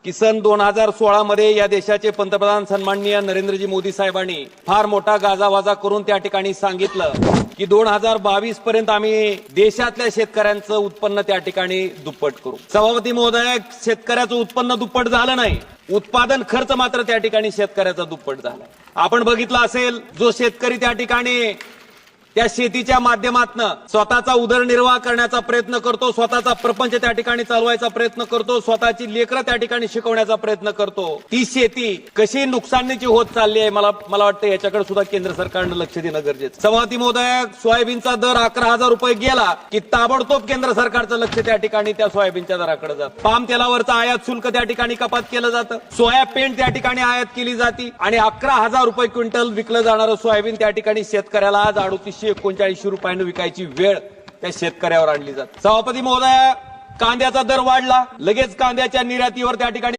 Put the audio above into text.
की सन 2016 मध्ये या देशाचे पंतप्रधान सन्माननीय नरेंद्रजी मोदी साहेबांनी फार मोठा गाजावाजा करून त्या ठिकाणी सांगितलं की 2022 पर्यंत आम्ही देशातल्या शेतकऱ्यांचं उत्पन्न त्या ठिकाणी दुप्पट करू। सभापती महोदय, शेतकऱ्याचं उत्पन्न दुप्पट झालं नाही, उत्पादन खर्च मात्र त्या ठिकाणी शेतकऱ्याचा दुप्पट झाला। आपण बघितलं असेल, जो शेतकरी त्या ठिकाणी त्या शेतीच्या माध्यमातून स्वतःचा उदरनिर्वाह करण्याचा प्रयत्न करतो, स्वतःचा प्रपंच त्या ठिकाणी चालवायचा प्रयत्न करतो, स्वतःची लेकरं त्या ठिकाणी शिकवण्याचा प्रयत्न करतो, ती शेती कशी नुकसानीची होत चालली आहे, मला वाटतं याच्याकडे सुद्धा केंद्र सरकारनं लक्ष देणं गरजेचं। सभापती महोदय, सोयाबीनचा दर 11,000 रुपये गेला की ताबडतोब केंद्र सरकारचं लक्ष त्या ठिकाणी त्या सोयाबीनच्या दराकडे जातं। पाम तेलावरचं आयात शुल्क त्या ठिकाणी कपात केलं जातं, सोया पेंट त्या ठिकाणी आयात केली जाते आणि 11,000 रुपये क्विंटल विकलं जाणारं सोयाबीन त्या ठिकाणी शेतकऱ्याला आज 3839 रुपयानं विकायची वेळ त्या शेतकऱ्यावर आणली जाते। सभापती महोदय, कांद्याचा दर वाढला, लगेच कांद्याच्या निर्यातीवर त्या ठिकाणी